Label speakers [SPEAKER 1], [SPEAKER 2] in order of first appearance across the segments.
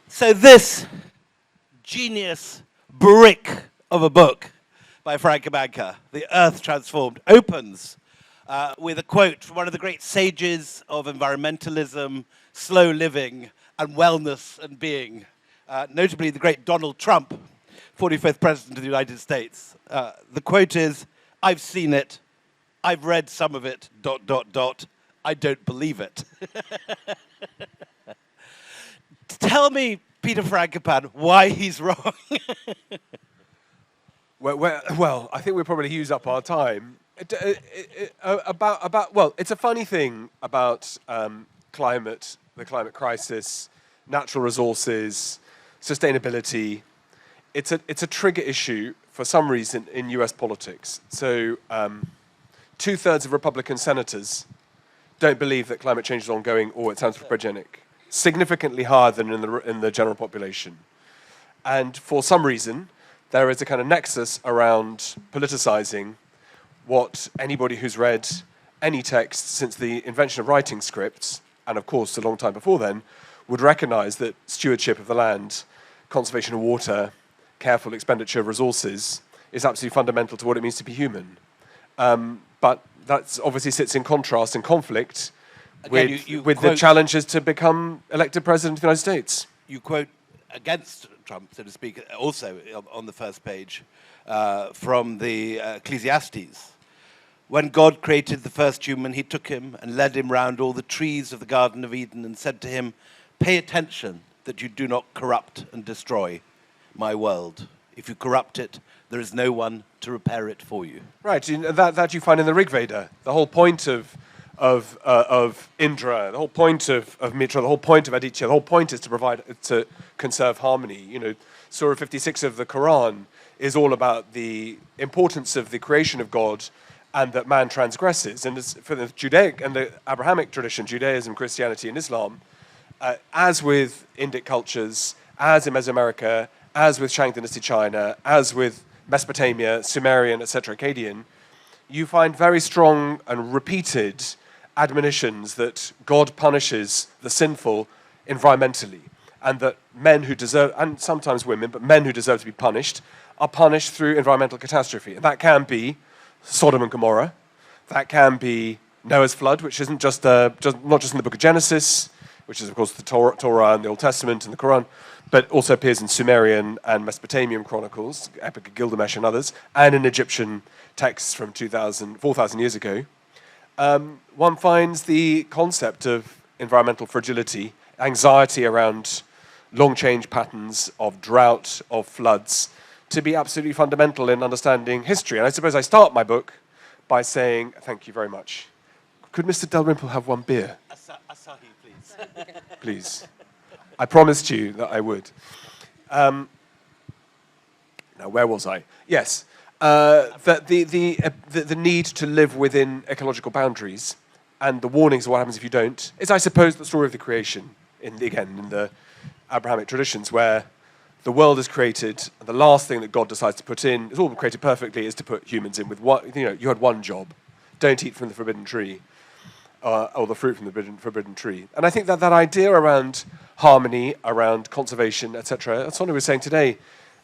[SPEAKER 1] So this genius brick of a book by Frankopan, The Earth Transformed, opens with a quote from one of the great sages of environmentalism, slow living, and wellness and being, notably the great Donald Trump, 45th President of the United States. The quote is, "I've seen it, I've read some of it, ... I don't believe it." Tell me, Peter Frankopan, why he's wrong.
[SPEAKER 2] Well, I think we'll probably use up our time. It's a funny thing about the climate crisis, natural resources, sustainability. It's a trigger issue for some reason in US politics. So 2/3 of Republican senators don't believe that climate change is ongoing or it's anthropogenic, significantly higher than in the general population. And for some reason, there is a kind of nexus around politicizing what anybody who's read any text since the invention of writing scripts, and of course a long time before then, would recognize that stewardship of the land, conservation of water, careful expenditure of resources is absolutely fundamental to what it means to be human. But that obviously sits in contrast and conflict with the challenges to become elected president of the United States.
[SPEAKER 1] You quote against Trump, so to speak, also on the first page, from the Ecclesiastes. "When God created the first human, he took him and led him round all the trees of the Garden of Eden and said to him, 'Pay attention that you do not corrupt and destroy my world. If you corrupt it, there is no one to repair it for you.'"
[SPEAKER 2] Right, that you find in the Rig Veda. The whole point of Indra, the whole point of Mitra, the whole point of Aditya, the whole point is to conserve harmony. You know, Surah 56 of the Quran is all about the importance of the creation of God and that man transgresses. And for the Judaic and the Abrahamic tradition, Judaism, Christianity, and Islam, as with Indic cultures, as in Mesoamerica, as with Shang Dynasty China, as with Mesopotamia, Sumerian, etc., Akkadian, you find very strong and repeated admonitions that God punishes the sinful environmentally, and that men who deserve, and sometimes women, but men who deserve to be punished, are punished through environmental catastrophe. And that can be Sodom and Gomorrah, that can be Noah's flood, which isn't just not just in the book of Genesis, which is of course the Torah and the Old Testament and the Quran, but also appears in Sumerian and Mesopotamian chronicles, Epic of Gilgamesh and others, and in Egyptian texts from 4,000 years ago. One finds the concept of environmental fragility, anxiety around long change patterns of drought, of floods, to be absolutely fundamental in understanding history. And I suppose I start my book by saying, thank you very much. Could Mr. Dalrymple have one beer?
[SPEAKER 1] Asahi, please.
[SPEAKER 2] Please. I promised you that I would. Now, where was I? Yes. The need to live within ecological boundaries and the warnings of what happens if you don't is, I suppose, the story of the creation, in the Abrahamic traditions, where the world is created, and the last thing that God decides to put in, it's all created perfectly, is to put humans in with one, you had one job. Don't eat from the forbidden tree, or the fruit from the forbidden tree. And I think that idea around harmony, around conservation, etc., that's what I was saying today.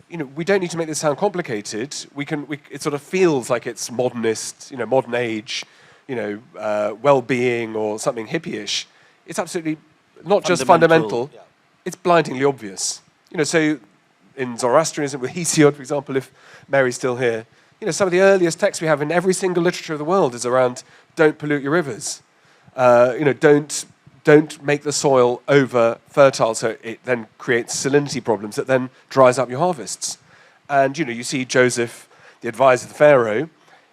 [SPEAKER 2] You know, we don't need to make this sound complicated. It sort of feels like it's modernist, modern age, well-being or something hippie-ish. It's absolutely not just fundamental. Yeah. It's blindingly obvious. So in Zoroastrianism, with Hesiod, for example, if Mary's still here, some of the earliest texts we have in every single literature of the world is around don't pollute your rivers. Don't make the soil over fertile so it then creates salinity problems that then dries up your harvests. And you see Joseph, the advisor of the Pharaoh,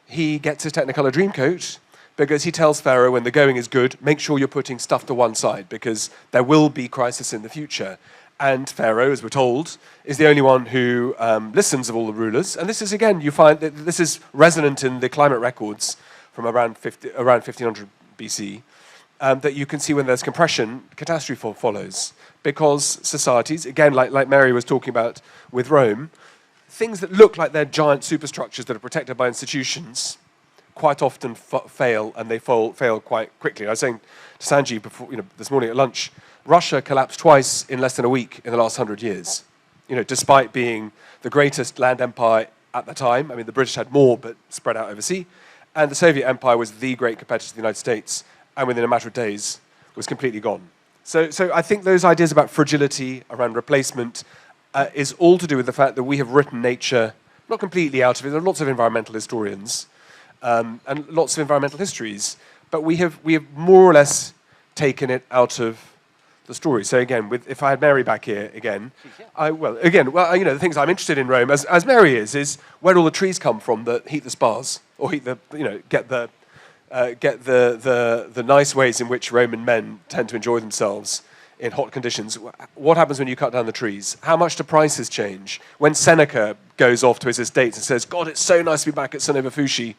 [SPEAKER 2] he gets his Technicolor Dreamcoat because he tells Pharaoh when the going is good, make sure you're putting stuff to one side because there will be crisis in the future. And Pharaoh, as we're told, is the only one who listens of all the rulers. And this is, again, you find that this is resonant in the climate records from around 1500 BC, that you can see when there's compression, catastrophe follows. Because societies, again, like Mary was talking about with Rome, things that look like they're giant superstructures that are protected by institutions quite often fail, and they fail quite quickly. I was saying to Sanji before, this morning at lunch, Russia collapsed twice in less than a week in the last 100 years. Despite being the greatest land empire at the time. I mean, the British had more, but spread out overseas. And the Soviet Empire was the great competitor to the United States, and within a matter of days was completely gone. So I think those ideas about fragility, around replacement, is all to do with the fact that we have written nature, not completely out of it. There are lots of environmental historians and lots of environmental histories, but we have more or less taken it out of the story. So again, if I had Mary back here again, the things I'm interested in Rome, as Mary is where all the trees come from that heat the spas, or heat the, get the nice ways in which Roman men tend to enjoy themselves in hot conditions. What happens when you cut down the trees? How much do prices change? When Seneca goes off to his estates and says, God, it's so nice to be back at Sonobufushi.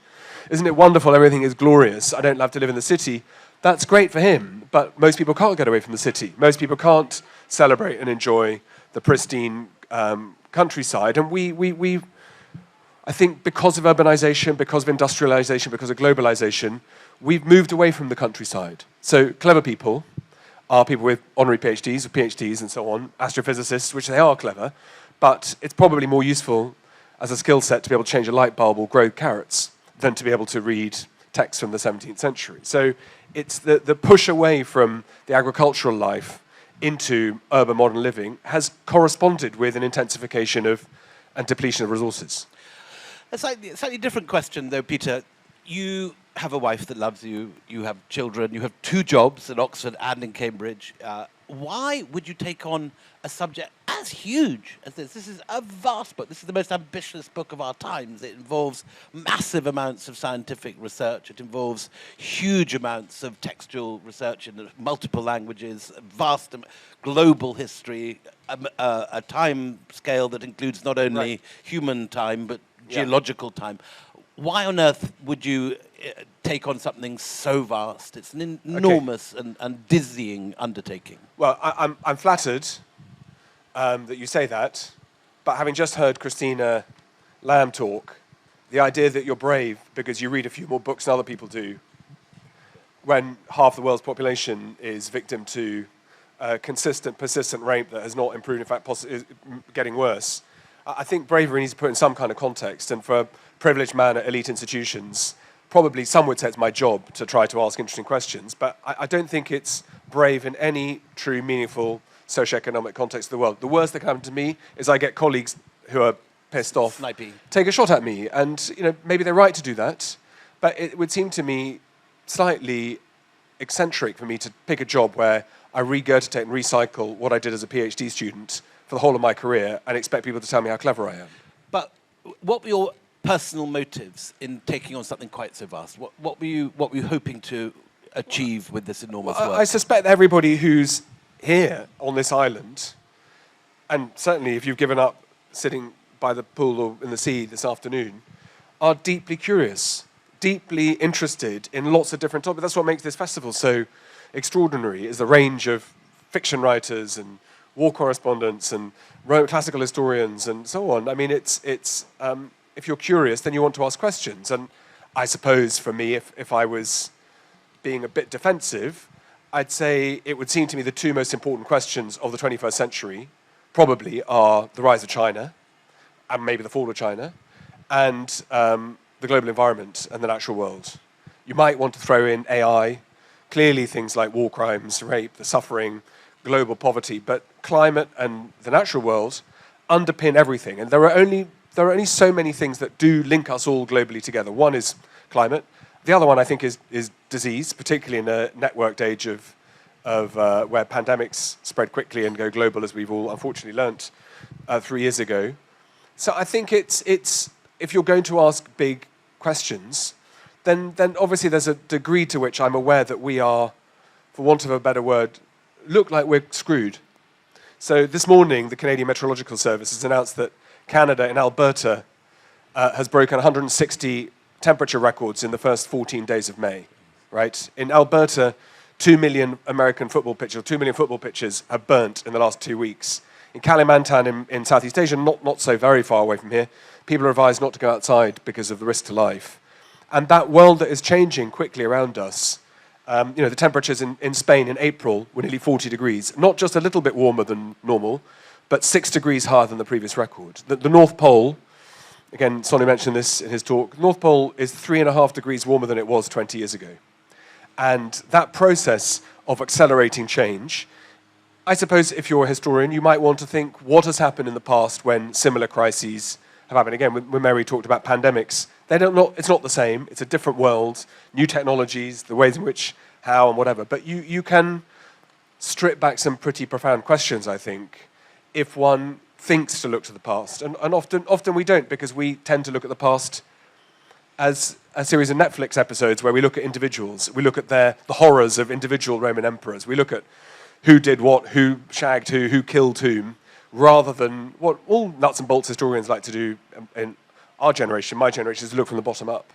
[SPEAKER 2] Isn't it wonderful? Everything is glorious. I don't love to live in the city. That's great for him, but most people can't get away from the city. Most people can't celebrate and enjoy the pristine countryside. And I think because of urbanization, because of industrialization, because of globalization, we've moved away from the countryside. So clever people are people with honorary PhDs, or PhDs and so on, astrophysicists, which they are clever, but it's probably more useful as a skill set to be able to change a light bulb or grow carrots than to be able to read texts from the 17th century. So it's the push away from the agricultural life into urban modern living has corresponded with an intensification of and depletion of resources.
[SPEAKER 1] A slightly different question, though, Peter. You have a wife that loves you. You have children. You have 2 jobs in Oxford and in Cambridge. Why would you take on a subject as huge as this? This is a vast book. This is the most ambitious book of our times. It involves massive amounts of scientific research. It involves huge amounts of textual research in multiple languages, vast global history, a time scale that includes not only human time but geological time. Why on earth would you take on something so vast? It's an enormous and dizzying undertaking.
[SPEAKER 2] Well, I'm flattered that you say that, but having just heard Christina Lamb talk, the idea that you're brave because you read a few more books than other people do, when half the world's population is victim to consistent, persistent rape that has not improved, in fact, is getting worse, I think bravery needs to put in some kind of context, and for a privileged man at elite institutions, probably some would say it's my job to try to ask interesting questions, but I don't think it's brave in any true, meaningful socioeconomic context of the world. The worst that can happen to me is I get colleagues who are pissed off, take a shot at me, and maybe they're right to do that, but it would seem to me slightly eccentric for me to pick a job where I regurgitate and recycle what I did as a PhD student for the whole of my career and expect people to tell me how clever I am.
[SPEAKER 1] But what were your personal motives in taking on something quite so vast? What were you hoping to achieve with this enormous work?
[SPEAKER 2] I suspect everybody who's here on this island, and certainly if you've given up sitting by the pool or in the sea this afternoon, are deeply curious, deeply interested in lots of different topics. That's what makes this festival so extraordinary, is the range of fiction writers and war correspondents and classical historians and so on. I mean, it's if you're curious, then you want to ask questions. And I suppose for me, if I was being a bit defensive, I'd say it would seem to me the 2 most important questions of the 21st century probably are the rise of China, and maybe the fall of China, and the global environment and the natural world. You might want to throw in AI, clearly things like war crimes, rape, the suffering, global poverty, but climate and the natural world underpin everything. And there are only so many things that do link us all globally together. One is climate. The other one, I think, is disease, particularly in a networked age of where pandemics spread quickly and go global, as we've all unfortunately learnt 3 years ago. So I think it's if you're going to ask big questions, then obviously there's a degree to which I'm aware that we are, for want of a better word, look like we're screwed. So this morning, the Canadian Meteorological Service has announced that Canada in Alberta has broken 160 temperature records in the first 14 days of May, right? In Alberta, 2 million American football pitches, or 2 million football pitches have burnt in the last 2 weeks. In Kalimantan in Southeast Asia, not so very far away from here, people are advised not to go outside because of the risk to life. And that world that is changing quickly around us, the temperatures in Spain in April were nearly 40 degrees, not just a little bit warmer than normal, but 6 degrees higher than the previous record. The North Pole, again, Sonny mentioned this in his talk, the North Pole is 3.5 degrees warmer than it was 20 years ago. And that process of accelerating change, I suppose if you're a historian, you might want to think what has happened in the past when similar crises have happened. Again, when Mary talked about pandemics, it's not the same. It's a different world, new technologies, the ways in which, how, and whatever. But you can strip back some pretty profound questions, I think, if one thinks to look to the past. And often we don't, because we tend to look at the past as a series of Netflix episodes where we look at individuals. We look at the horrors of individual Roman emperors. We look at who did what, who shagged who killed whom, rather than what all nuts and bolts historians like to do in our generation, my generation, is look from the bottom up.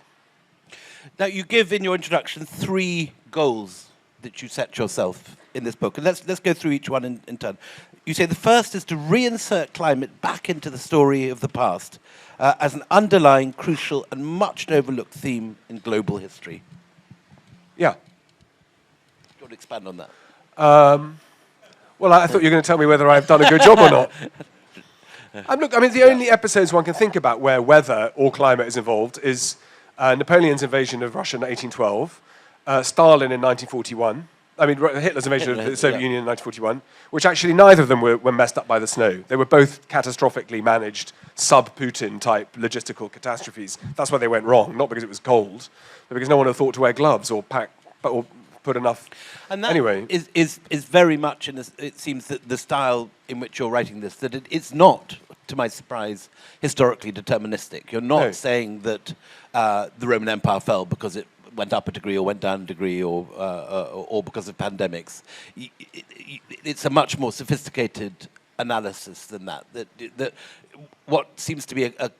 [SPEAKER 1] Now, you give in your introduction 3 goals that you set yourself in this book. And let's go through each one in turn. You say the first is to reinsert climate back into the story of the past as an underlying, crucial, and much overlooked theme in global history.
[SPEAKER 2] Yeah.
[SPEAKER 1] Do you want to expand on that?
[SPEAKER 2] Well, I thought you were going to tell me whether I've done a good job or not. The only episodes one can think about where weather or climate is involved is Napoleon's invasion of Russia in 1812, Stalin in 1941, Hitler's invasion of the Soviet Union in 1941, which actually neither of them were messed up by the snow. They were both catastrophically managed sub-Putin type logistical catastrophes. That's why they went wrong, not because it was cold, but because no one had thought to wear gloves or put enough.
[SPEAKER 1] And that
[SPEAKER 2] anyway,
[SPEAKER 1] is very much, it seems, that the style in which you're writing this, that it's not, to my surprise, historically deterministic. You're not saying that the Roman Empire fell because it went up a degree or went down a degree or because of pandemics. It's a much more sophisticated analysis than that. That what seems to be a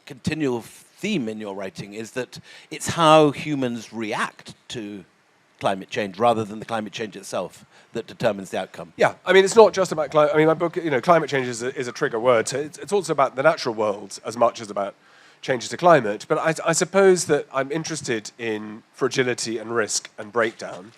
[SPEAKER 1] continual theme in your writing is that it's how humans react to climate change rather than the climate change itself that determines the outcome.
[SPEAKER 2] Yeah, it's not just about climate. My book, climate change is a trigger word. So it's also about the natural world as much as about changes to climate. But I suppose that I'm interested in fragility and risk and breakdown,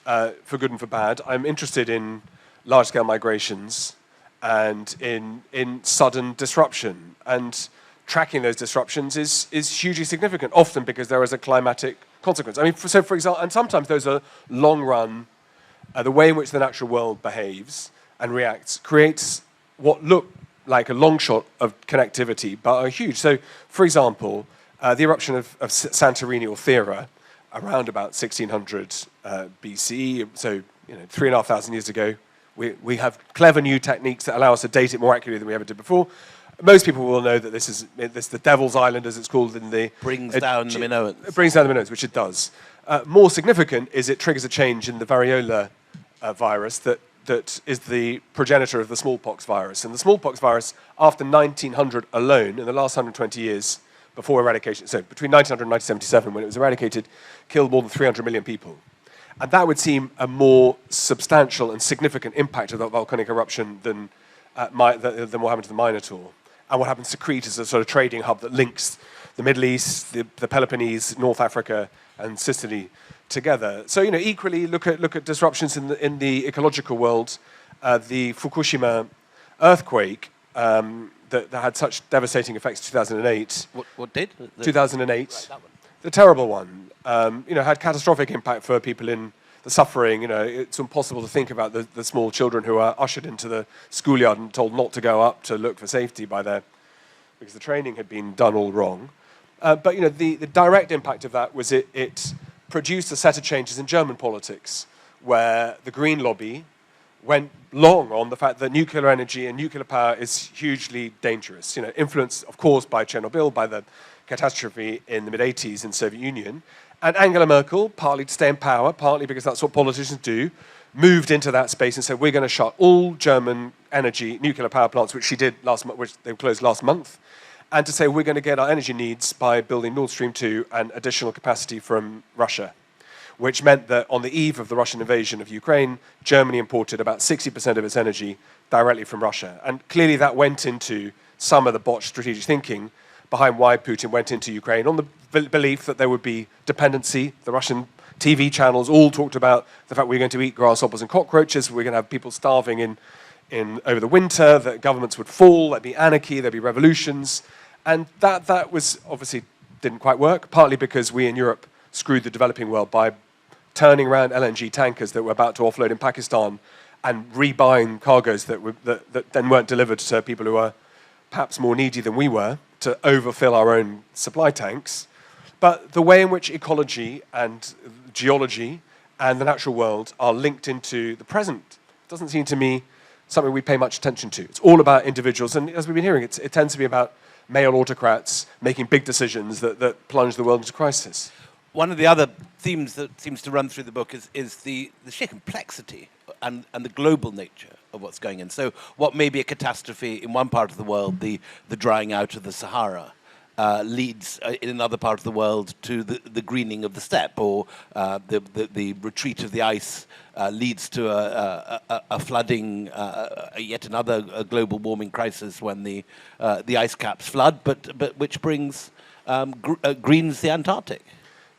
[SPEAKER 2] for good and for bad. I'm interested in large-scale migrations and in sudden disruption. And tracking those disruptions is hugely significant, often because there is a climatic consequence. So for example, and sometimes those are long-run, the way in which the natural world behaves and reacts creates what look like a long shot of connectivity, but are huge. So, for example, the eruption of Santorini or Thera around about 1600 BCE, so 3,500 years ago, we have clever new techniques that allow us to date it more accurately than we ever did before. Most people will know that this is the Devil's Island, as it's called in the...
[SPEAKER 1] Brings down the Minoans.
[SPEAKER 2] It brings down the Minoans, which it does. More significant is it triggers a change in the variola virus that is the progenitor of the smallpox virus. And the smallpox virus, after 1900 alone, in the last 120 years before eradication, so between 1900 and 1977, when it was eradicated, killed more than 300 million people. And that would seem a more substantial and significant impact of that volcanic eruption than what happened to the Minotaur. And what happens to Crete as a sort of trading hub that links the Middle East, the Peloponnese, North Africa, and Sicily together. So equally look at disruptions in the ecological world. The Fukushima earthquake that had such devastating effects in 2008.
[SPEAKER 1] What did?
[SPEAKER 2] 2008.
[SPEAKER 1] Right, that one.
[SPEAKER 2] The terrible one. Had catastrophic impact for people in the suffering. It's impossible to think about the small children who are ushered into the schoolyard and told not to go up to look for safety because the training had been done all wrong. But the direct impact of that was it produced a set of changes in German politics, where the Green lobby went long on the fact that nuclear energy and nuclear power is hugely dangerous. Influenced, of course, by Chernobyl, by the catastrophe in the mid-'80s in the Soviet Union. And Angela Merkel, partly to stay in power, partly because that's what politicians do, moved into that space and said, we're going to shut all German nuclear power plants, which she did which they closed last month, and to say we're going to get our energy needs by building Nord Stream 2 and additional capacity from Russia, which meant that on the eve of the Russian invasion of Ukraine, Germany imported about 60% of its energy directly from Russia. And clearly that went into some of the botched strategic thinking, behind why Putin went into Ukraine, on the belief that there would be dependency. The Russian TV channels all talked about the fact we're going to eat grasshoppers and cockroaches, we're going to have people starving in over the winter, that governments would fall, there'd be anarchy, there'd be revolutions. And that was obviously didn't quite work, partly because we in Europe screwed the developing world by turning around LNG tankers that were about to offload in Pakistan and rebuying cargoes that then weren't delivered to people who were perhaps more needy than we were, to overfill our own supply tanks. But the way in which ecology and geology and the natural world are linked into the present doesn't seem to me something we pay much attention to. It's all about individuals, and as we've been hearing, it tends to be about male autocrats making big decisions that plunge the world into crisis.
[SPEAKER 1] One of the other themes that seems to run through the book is the sheer complexity and the global nature of what's going on. So what may be a catastrophe in one part of the world, the drying out of the Sahara, leads in another part of the world to the greening of the steppe, or the retreat of the ice leads to a flooding, yet another global warming crisis when the ice caps flood, but which brings greens the Antarctic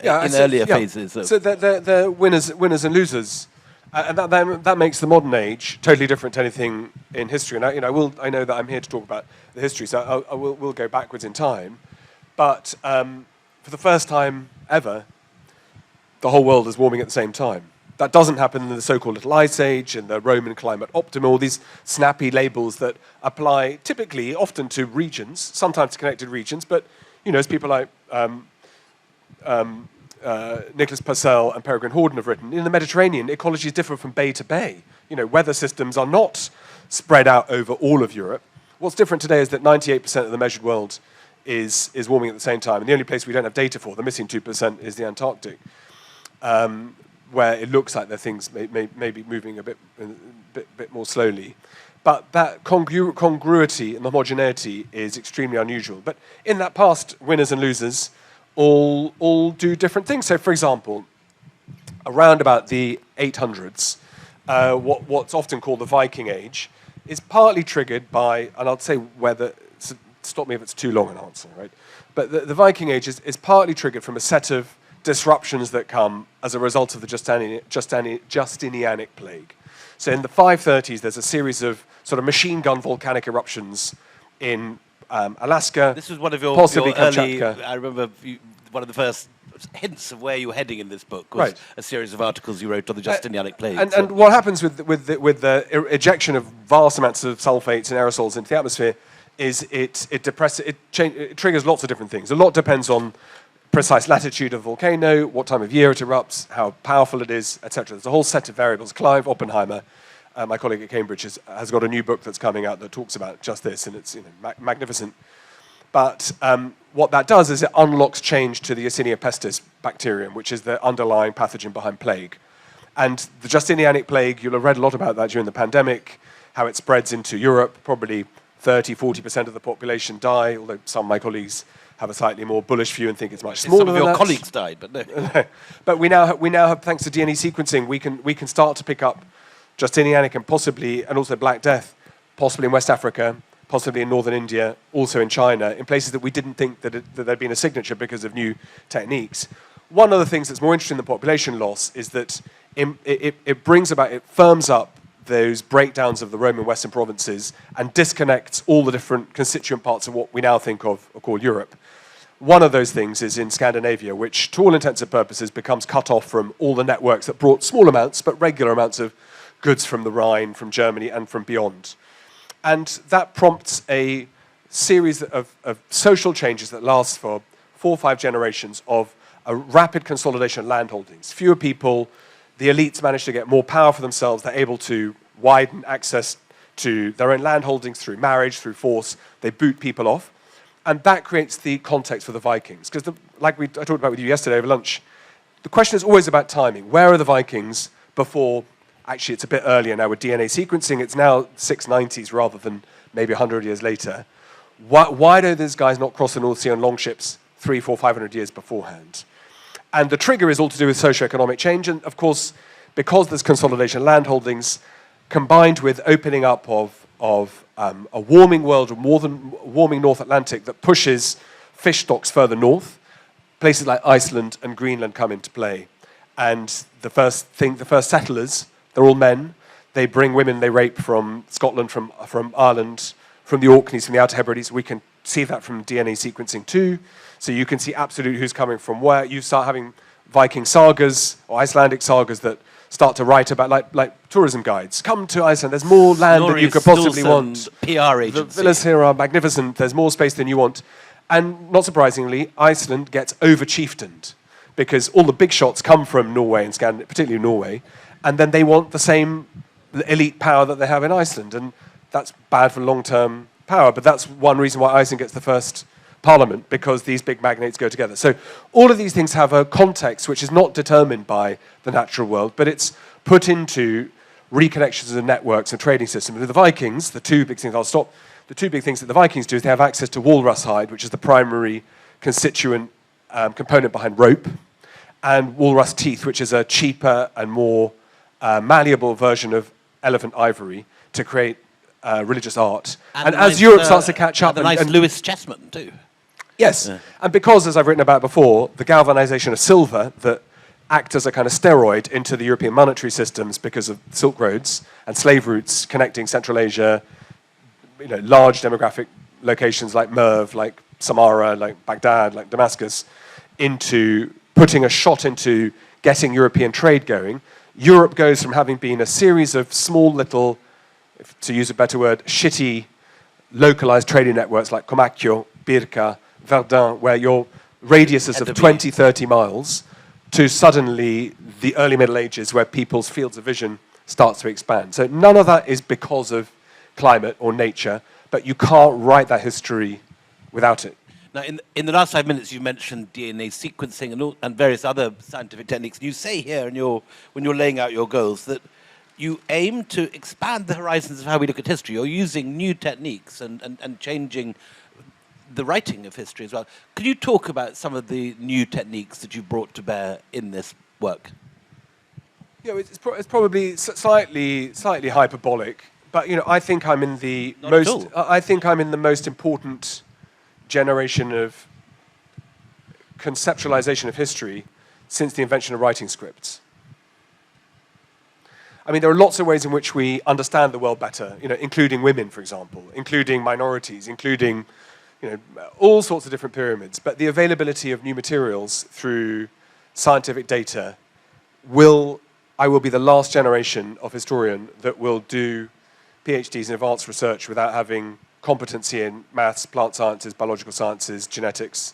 [SPEAKER 1] in earlier phases.
[SPEAKER 2] So they're winners and losers. And that makes the modern age totally different to anything in history. And I know that I'm here to talk about the history, so we'll go backwards in time. But for the first time ever, the whole world is warming at the same time. That doesn't happen in the so-called Little Ice Age and the Roman climate optimum, all these snappy labels that apply typically, often to regions, sometimes to connected regions, but as people like Nicholas Purcell and Peregrine Horton have written, in the Mediterranean, ecologies differ from bay to bay. Weather systems are not spread out over all of Europe. What's different today is that 98% of the measured world is warming at the same time. And the only place we don't have data for, the missing 2%, is the Antarctic, where it looks like that things may be moving a bit more slowly. But that congruity and homogeneity is extremely unusual. But in that past, winners and losers all do different things. So, for example, around about the 800s, what's often called the Viking Age is partly triggered by, and I'll say whether, stop me if it's too long an answer, right? But the Viking Age is partly triggered from a set of disruptions that come as a result of the Justinianic plague. So in the 530s, there's a series of sort of machine gun volcanic eruptions in Alaska.
[SPEAKER 1] This was one of your
[SPEAKER 2] possibly
[SPEAKER 1] early,
[SPEAKER 2] Kamchatka.
[SPEAKER 1] I remember one of the first hints of where you were heading in this book was
[SPEAKER 2] Right.
[SPEAKER 1] a series of articles you wrote on the Justinianic plague.
[SPEAKER 2] And what happens with the ejection of vast amounts of sulfates and aerosols into the atmosphere is it triggers lots of different things. A lot depends on precise latitude of volcano, what time of year it erupts, how powerful it is, etc. There's a whole set of variables. Clive Oppenheimer, my colleague at Cambridge, has got a new book that's coming out that talks about just this, and it's magnificent. But what that does is it unlocks change to the Yersinia pestis bacterium, which is the underlying pathogen behind plague. And the Justinianic plague, you'll have read a lot about that during the pandemic, how it spreads into Europe. Probably 30-40% of the population die, although some of my colleagues have a slightly more bullish view and think it's much smaller than that.
[SPEAKER 1] Some of your colleagues died, but no.
[SPEAKER 2] But we now have, thanks to DNA sequencing, we can start to pick up Justinianic and also Black Death, possibly in West Africa, possibly in northern India, also in China, in places that we didn't think that there'd been a signature because of new techniques. One of the things that's more interesting than population loss is that it firms up those breakdowns of the Roman Western provinces and disconnects all the different constituent parts of what we now think of or call Europe. One of those things is in Scandinavia, which to all intents and purposes becomes cut off from all the networks that brought small amounts, but regular amounts of goods from the Rhine, from Germany, and from beyond. And that prompts a series of social changes that last for 4 or 5 generations of a rapid consolidation of land holdings. Fewer people, the elites manage to get more power for themselves. They're able to widen access to their own land holdings through marriage, through force. They boot people off. And that creates the context for the Vikings. Because I talked about with you yesterday over lunch, the question is always about timing. Where are the Vikings before, actually it's a bit earlier now with DNA sequencing, it's now 690s rather than maybe 100 years later. Why do these guys not cross the North Sea on longships 300, 400, 500 years beforehand? And the trigger is all to do with socioeconomic change. And of course, because there's consolidation of land holdings, combined with opening up of a warming world, warming North Atlantic that pushes fish stocks further north. Places like Iceland and Greenland come into play. And the first settlers, they're all men. They bring women they rape from Scotland, from Ireland, from the Orkneys, from the Outer Hebrides. We can see that from DNA sequencing too. So you can see absolutely who's coming from where. You start having Viking sagas or Icelandic sagas that start to write about, like tourism guides. Come to Iceland, there's more land than you could possibly want.
[SPEAKER 1] PR agency.
[SPEAKER 2] The villas here are magnificent, there's more space than you want. And not surprisingly, Iceland gets over-chieftained because all the big shots come from Norway and Scandinavia, particularly Norway, and then they want the same elite power that they have in Iceland, and that's bad for long-term power, but that's one reason why Iceland gets the first parliament, because these big magnates go together. So all of these things have a context which is not determined by the natural world, but it's put into reconnections and networks and trading systems. With the Vikings, the two big things that the Vikings do is they have access to walrus hide, which is the primary constituent component behind rope, and walrus teeth, which is a cheaper and more malleable version of elephant ivory to create religious art. And as Europe starts to catch up...
[SPEAKER 1] And the nice Lewis chessmen, too.
[SPEAKER 2] Yes, and because, as I've written about before, the galvanization of silver that act as a kind of steroid into the European monetary systems because of Silk Roads and slave routes connecting Central Asia, large demographic locations like Merv, like Samarra, like Baghdad, like Damascus, into putting a shot into getting European trade going. Europe goes from having been a series of small little, to use a better word, shitty, localized trading networks like Comacchio, Birka, Verdun, where your radiuses of 20, 30 miles, to suddenly the early Middle Ages where people's fields of vision starts to expand. So none of that is because of climate or nature, but you can't write that history without it.
[SPEAKER 1] Now, in the last 5 minutes, you mentioned DNA sequencing and various other scientific techniques. You say here when you're laying out your goals that you aim to expand the horizons of how we look at history. You're using new techniques and changing the writing of history as well. Could you talk about some of the new techniques that you've brought to bear in this work?
[SPEAKER 2] It's probably slightly hyperbolic, but I think I'm in the most important generation of conceptualization of history since the invention of writing scripts. I mean, there are lots of ways in which we understand the world better, including women, for example, including minorities, including, all sorts of different pyramids. But the availability of new materials through scientific data I will be the last generation of historian that will do PhDs in advanced research without having competency in maths, plant sciences, biological sciences, genetics,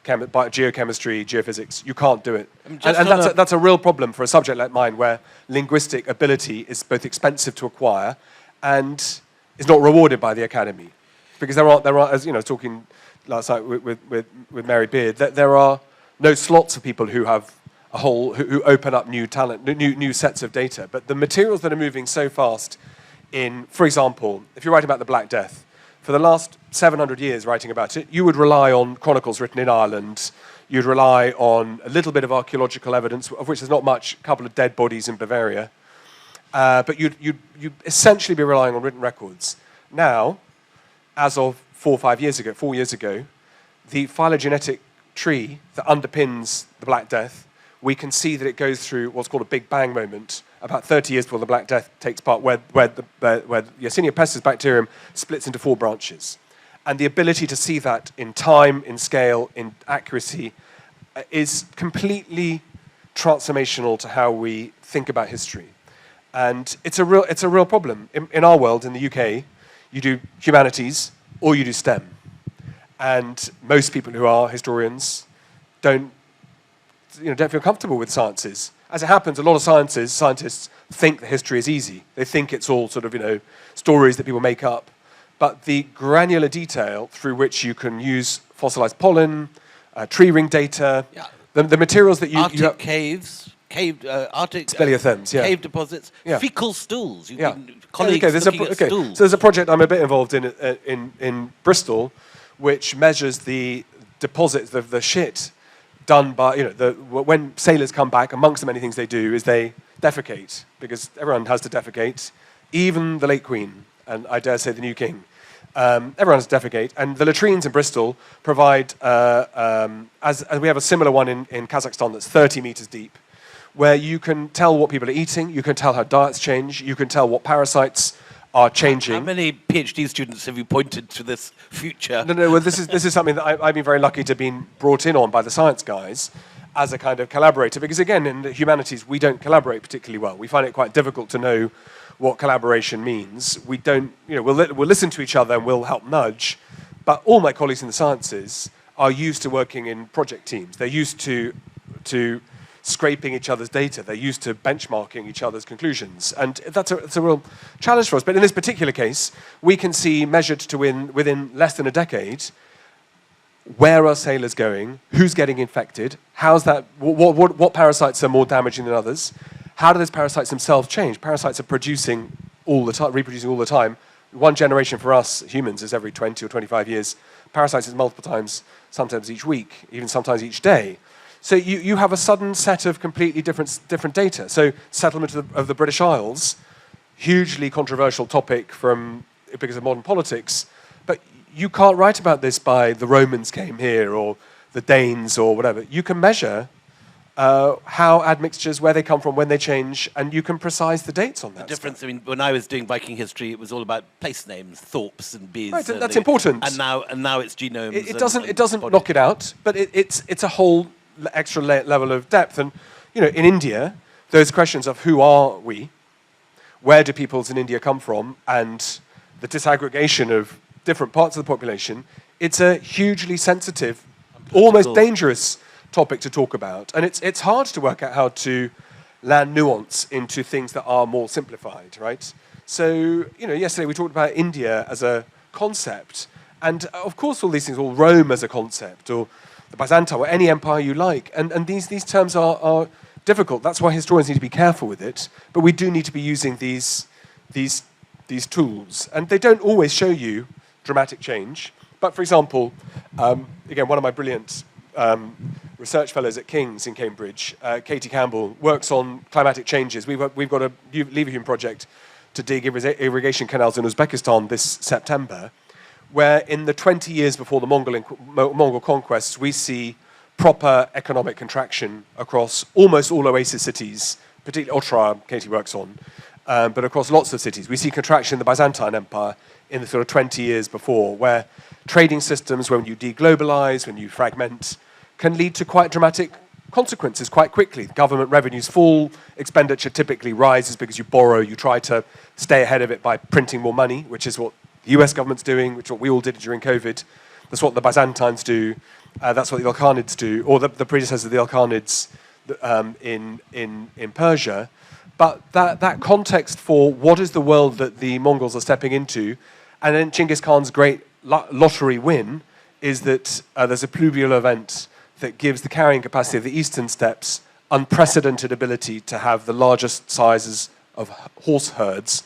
[SPEAKER 2] geochemistry, geophysics. You can't do it. And that's a real problem for a subject like mine, where linguistic ability is both expensive to acquire and is not rewarded by the academy. Because there are, as talking last night with Mary Beard, there are no slots of people who have who open up new talent, new sets of data. But the materials that are moving so fast for example, if you're writing about the Black Death, for the last 700 years writing about it, you would rely on chronicles written in Ireland. You'd rely on a little bit of archaeological evidence, of which there's not much, a couple of dead bodies in Bavaria. But you'd essentially be relying on written records. Now, as of 4 years ago, the phylogenetic tree that underpins the Black Death, we can see that it goes through what's called a Big Bang moment, about 30 years before the Black Death takes part, where the Yersinia pestis bacterium splits into 4 branches. And the ability to see that in time, in scale, in accuracy, is completely transformational to how we think about history. And it's a real problem. In our world, in the UK, you do humanities or you do STEM. And most people who are historians don't feel comfortable with sciences. As it happens, a lot of scientists think that history is easy. They think it's all sort of, stories that people make up. But the granular detail through which you can use fossilized pollen, tree ring data, the materials that you...
[SPEAKER 1] Arctic caves, Arctic...
[SPEAKER 2] Speleothems,
[SPEAKER 1] cave deposits, fecal stools.
[SPEAKER 2] Colleagues looking at stools. So there's a project I'm a bit involved in Bristol, which measures the deposits of the shit done by, when sailors come back, amongst the many things they do is they defecate, because everyone has to defecate, even the late Queen, and I dare say the new King. Everyone has to defecate, and the latrines in Bristol provide, as we have a similar one in Kazakhstan that's 30 meters deep, where you can tell what people are eating, you can tell how diets change, you can tell what parasites are changing.
[SPEAKER 1] How many PhD students have you pointed to this future?
[SPEAKER 2] No. Well, this is something that I've been very lucky to have been brought in on by the science guys as a kind of collaborator, because again, in the humanities, we don't collaborate particularly well. We find it quite difficult to know what collaboration means. We don't, we'll listen to each other and we'll help nudge, but all my colleagues in the sciences are used to working in project teams. They're used to scraping each other's data. They're used to benchmarking each other's conclusions. And that's a real challenge for us. But in this particular case, we can see measured to within less than a decade, where are sailors going, who's getting infected, how's that, what parasites are more damaging than others, how do those parasites themselves change? Parasites are reproducing all the time. One generation for us humans is every 20 or 25 years. Parasites is multiple times, sometimes each week, even sometimes each day. So you have a sudden set of completely different data. So settlement of the British Isles, hugely controversial topic because of modern politics, but you can't write about this by the Romans came here or the Danes or whatever. You can measure how admixtures, where they come from, when they change, and you can precise the dates on that.
[SPEAKER 1] The difference, when I was doing Viking history, it was all about place names, Thorpes and Bees.
[SPEAKER 2] Right, that's important.
[SPEAKER 1] And now it's genomes.
[SPEAKER 2] It doesn't knock it out, but it's a whole extra level of depth. And in India, those questions of who are we, where do peoples in India come from, and the disaggregation of different parts of the population, it's a hugely sensitive, almost dangerous topic to talk about. And it's hard to work out how to land nuance into things that are more simplified, right? So, yesterday we talked about India as a concept, and of course all these things, or Rome as a concept, or the Byzantine, or any empire you like. And these terms are difficult. That's why historians need to be careful with it. But we do need to be using these tools. And they don't always show you dramatic change. But for example, again, one of my brilliant research fellows at King's in Cambridge, Katie Campbell, works on climatic changes. We've got a Leverhulme project to dig irrigation canals in Uzbekistan this September, where in the 20 years before the Mongol conquests, we see proper economic contraction across almost all oasis cities, particularly Otrar, Katie works on, but across lots of cities. We see contraction in the Byzantine Empire in the sort of 20 years before, where trading systems, when you deglobalize, when you fragment, can lead to quite dramatic consequences quite quickly. Government revenues fall, expenditure typically rises because you borrow, you try to stay ahead of it by printing more money, which is what the US government's doing, which is what we all did during COVID. That's what the Byzantines do. That's what the Ilkhanids do, or the predecessors of the Ilkhanids in Persia. But that context for what is the world that the Mongols are stepping into, and then Genghis Khan's great lottery win is that there's a pluvial event that gives the carrying capacity of the eastern steppes unprecedented ability to have the largest sizes of horse herds,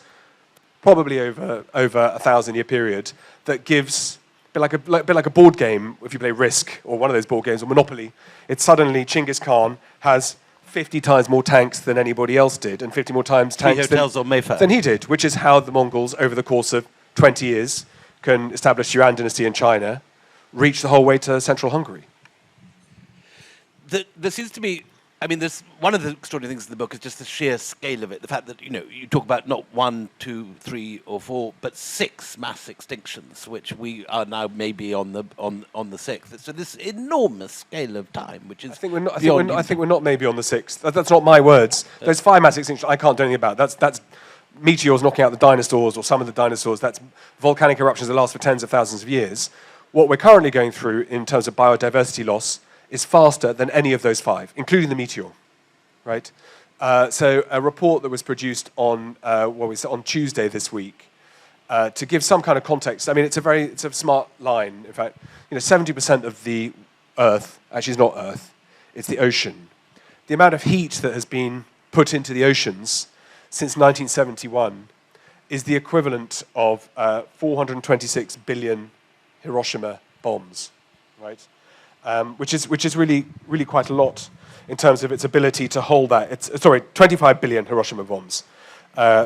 [SPEAKER 2] probably over a 1,000-year period, that gives a bit like a board game. If you play Risk or one of those board games or Monopoly, it's suddenly Genghis Khan has 50 times more tanks than anybody else did, and 50 more times tanks than he did, which is how the Mongols, over the course of 20 years, can establish Yuan dynasty in China, reach the whole way to central Hungary.
[SPEAKER 1] There seems to be, there's one of the extraordinary things in the book is just the sheer scale of it. The fact that, you talk about not 1, 2, 3, or 4, but 6 mass extinctions, which we are now maybe on the 6th. So this enormous scale of time, which is
[SPEAKER 2] I think we're not maybe on the 6th. That's not my words. There's 5 mass extinctions I can't do anything about. That's meteors knocking out the dinosaurs or some of the dinosaurs. That's volcanic eruptions that last for tens of thousands of years. What we're currently going through in terms of biodiversity loss is faster than any of those 5, including the meteor, right? So a report that was produced on Tuesday this week to give some kind of context. It's a smart line. In fact, 70% of the Earth actually is not Earth; it's the ocean. The amount of heat that has been put into the oceans since 1971 is the equivalent of 426 billion Hiroshima bombs, right? Which is really, really quite a lot in terms of its ability to hold that. 25 billion Hiroshima bombs.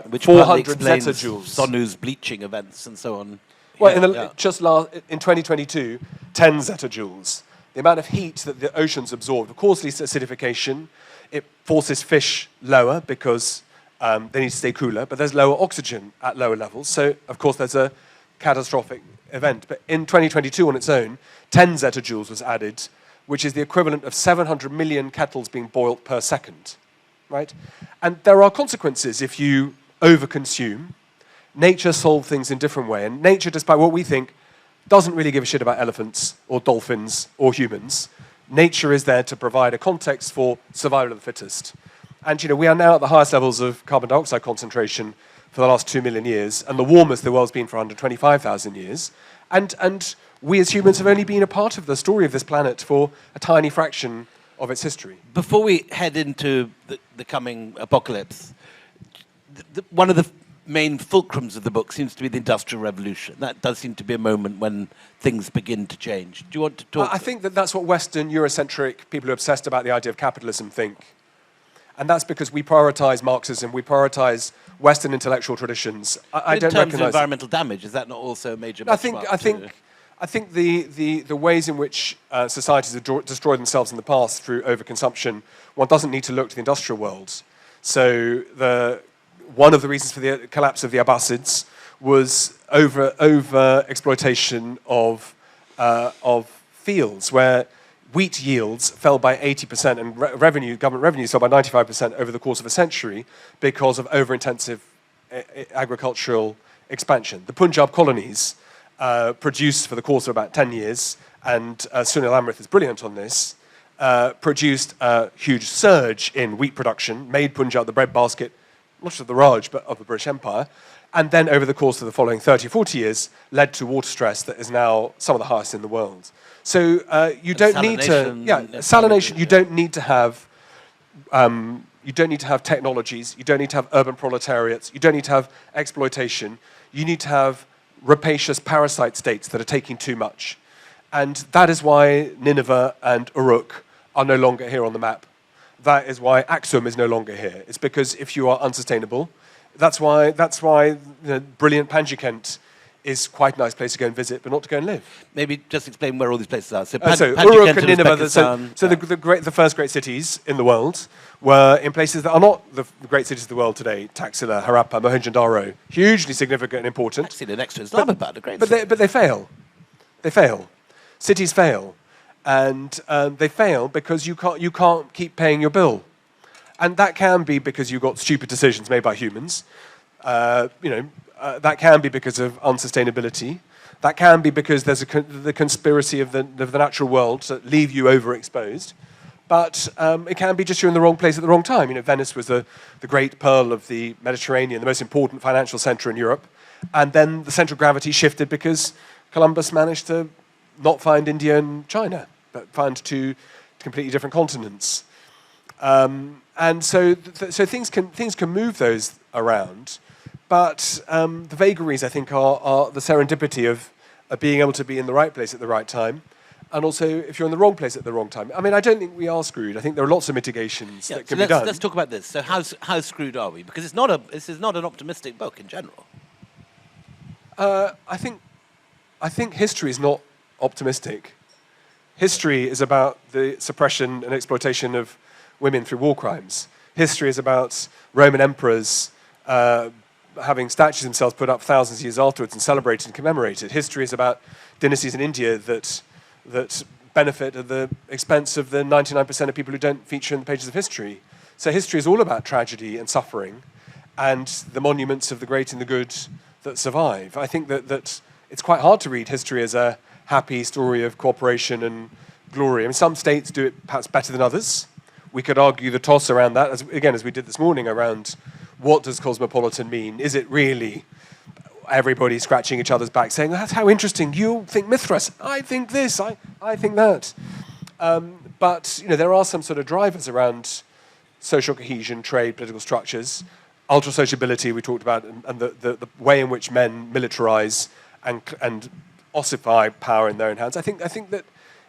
[SPEAKER 1] Which
[SPEAKER 2] 400
[SPEAKER 1] explains
[SPEAKER 2] zetajoules.
[SPEAKER 1] Sonu's bleaching events and so on.
[SPEAKER 2] Well,
[SPEAKER 1] Yeah, yeah.
[SPEAKER 2] in 2022, 10 zettajoules. The amount of heat that the oceans absorb, of course, leads to acidification. It forces fish lower because they need to stay cooler, but there's lower oxygen at lower levels. So, of course, there's a catastrophic event. But in 2022 on its own, 10 zettajoules was added, which is the equivalent of 700 million kettles being boiled per second, right? And there are consequences if you overconsume. Nature solves things in a different way. And nature, despite what we think, doesn't really give a shit about elephants or dolphins or humans. Nature is there to provide a context for survival of the fittest. And we are now at the highest levels of carbon dioxide concentration for the last 2 million years, and the warmest the world's been for 125,000 years. And we as humans have only been a part of the story of this planet for a tiny fraction of its history.
[SPEAKER 1] Before we head into the coming apocalypse, one of the main fulcrums of the book seems to be the Industrial Revolution. That does seem to be a moment when things begin to change. Do you want to talk?
[SPEAKER 2] I think that's what Western Eurocentric people who are obsessed about the idea of capitalism think. And that's because we prioritize Marxism, we prioritize Western intellectual traditions. I don't
[SPEAKER 1] in terms of
[SPEAKER 2] recognize
[SPEAKER 1] environmental damage, is that not also a major?
[SPEAKER 2] I think the ways in which societies have destroyed themselves in the past through overconsumption, one doesn't need to look to the industrial world. So one of the reasons for the collapse of the Abbasids was over exploitation of fields, where wheat yields fell by 80% and government revenues fell by 95% over the course of a century because of over-intensive agricultural expansion. The Punjab colonies produced for the course of about 10 years, and Sunil Amrith is brilliant on this, produced a huge surge in wheat production, made Punjab the breadbasket, not just of the Raj, but of the British Empire, and then over the course of the following 30, 40 years, led to water stress that is now some of the highest in the world. So you don't need to, salination. You don't need to have, technologies. You don't need to have urban proletariats. You don't need to have exploitation. You need to have rapacious parasite states that are taking too much, and that is why Nineveh and Uruk are no longer here on the map. That is why Aksum is no longer here. It's because if you are unsustainable, that's why brilliant Panjikent is quite a nice place to go and visit, but not to go and live.
[SPEAKER 1] Maybe just explain where all these places are. So,
[SPEAKER 2] Uruk and Nineveh, the first great cities in the world were in places that are not the great cities of the world today. Taxila, Harappa, Mohenjo-daro, hugely significant and important.
[SPEAKER 1] Actually, the next to Islamabad, a great
[SPEAKER 2] city. But they fail. They fail. Cities fail. And they fail because you can't keep paying your bill. And that can be because you've got stupid decisions made by humans. That can be because of unsustainability. That can be because there's the conspiracy of the natural world to leave you overexposed. But it can be just you're in the wrong place at the wrong time. Venice was the great pearl of the Mediterranean, the most important financial center in Europe. And then the center of gravity shifted because Columbus managed to not find India and China, but find two completely different continents. And so things can move those around. But the vagaries, I think, are the serendipity of being able to be in the right place at the right time, and also if you're in the wrong place at the wrong time. I mean, I don't think we are screwed. I think there are lots of mitigations that can be done.
[SPEAKER 1] Let's talk about this. So how screwed are we? Because this is not an optimistic book in general.
[SPEAKER 2] I think history is not optimistic. History is about the suppression and exploitation of women through war crimes. History is about Roman emperors having statues themselves put up thousands of years afterwards and celebrated and commemorated. History is about dynasties in India that benefit at the expense of the 99% of people who don't feature in the pages of history. So history is all about tragedy and suffering and the monuments of the great and the good that survive. I think that it's quite hard to read history as a happy story of cooperation and glory. I mean, some states do it perhaps better than others. We could argue the toss around that, as we did this morning, around what does cosmopolitan mean? Is it really everybody scratching each other's back saying, that's how interesting, you think Mithras, I think this, I think that. But there are some sort of drivers around social cohesion, trade, political structures, ultra-sociability we talked about, and the way in which men militarize and ossify power in their own hands. I think that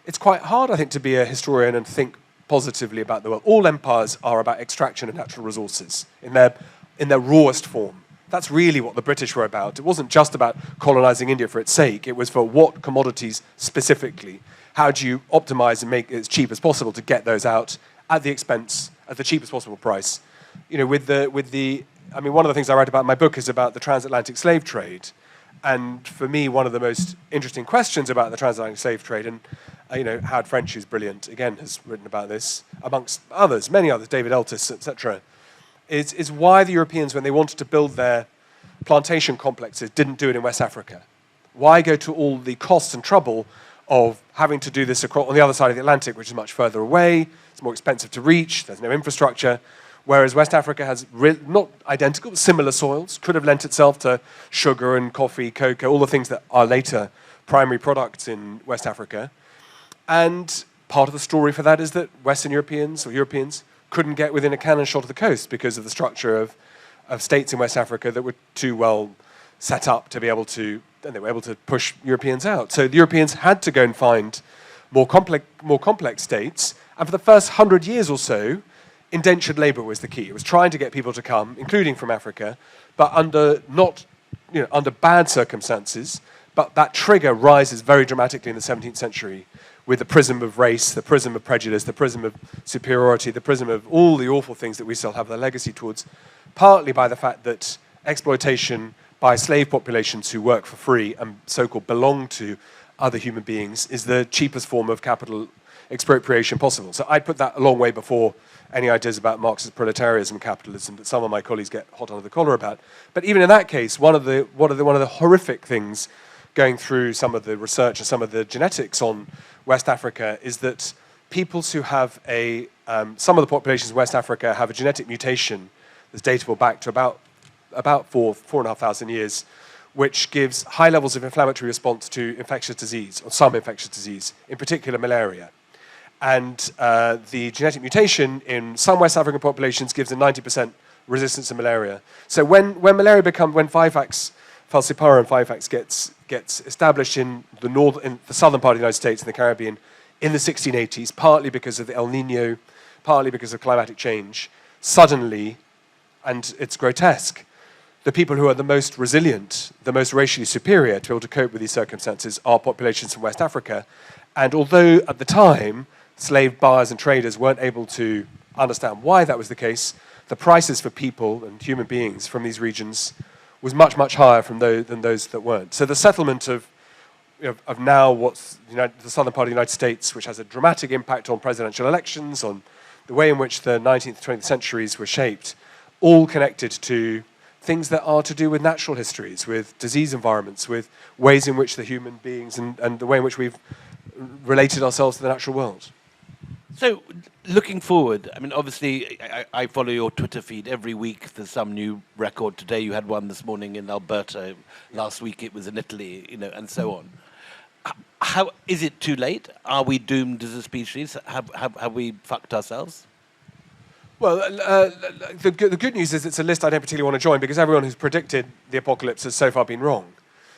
[SPEAKER 2] it's quite hard, to be a historian and think positively about the world. All empires are about extraction of natural resources in their rawest form. That's really what the British were about. It wasn't just about colonizing India for its sake. It was for what commodities specifically. How do you optimize and make it as cheap as possible to get those out at the expense, at the cheapest possible price? You know, I mean, one of the things I write about in my book is about the transatlantic slave trade. And for me, one of the most interesting questions about the transatlantic slave trade, and you know, Howard French, who's brilliant, again, has written about this, amongst others, many others, David Eltis, etc., is why the Europeans, when they wanted to build their plantation complexes, didn't do it in West Africa. Why go to all the cost and trouble of having to do this on the other side of the Atlantic, which is much further away, it's more expensive to reach, there's no infrastructure, whereas West Africa has not identical, but similar soils, could have lent itself to sugar and coffee, cocoa, all the things that are later primary products in West Africa. And part of the story for that is that Western Europeans or Europeans couldn't get within a cannon shot of the coast because of the structure of states in West Africa that were too well set up to be able to, and they were able to push Europeans out. So the Europeans had to go and find more complex states, and for the first 100 years or so, indentured labor was the key. It was trying to get people to come, including from Africa, but under bad circumstances, but that trigger rises very dramatically in the 17th century with the prism of race, the prism of prejudice, the prism of superiority, the prism of all the awful things that we still have the legacy towards, partly by the fact that exploitation by slave populations who work for free and so-called belong to other human beings is the cheapest form of capital expropriation possible. So I'd put that a long way before any ideas about Marxist proletarianism and capitalism that some of my colleagues get hot under the collar about. But even in that case, one of the horrific things going through some of the research and some of the genetics on West Africa is that peoples who have some of the populations in West Africa have a genetic mutation that's datable back to about 4,500 years, which gives high levels of inflammatory response to infectious disease, or some infectious disease, in particular malaria. And the genetic mutation in some West African populations gives a 90% resistance to malaria. So when Vivax falciparum Vivax gets established in the southern part of the United States and the Caribbean in the 1680s, partly because of the El Nino, partly because of climatic change, suddenly, and it's grotesque, the people who are the most resilient, the most racially superior to be able to cope with these circumstances are populations from West Africa. And although at the time, slave buyers and traders weren't able to understand why that was the case, the prices for people and human beings from these regions was much, much higher than those that weren't. So the settlement of now what's the southern part of the United States, which has a dramatic impact on presidential elections, on the way in which the 19th, 20th centuries were shaped, all connected to things that are to do with natural histories, with disease environments, with ways in which the human beings and the way in which we've related ourselves to the natural world.
[SPEAKER 1] So, looking forward, I mean, obviously, I follow your Twitter feed every week. There's some new record. Today you had one this morning in Alberta. Last week it was in Italy, and so on. How is it too late? Are we doomed as a species? Have we fucked ourselves?
[SPEAKER 2] Well, the good news is it's a list I don't particularly want to join because everyone who's predicted the apocalypse has so far been wrong.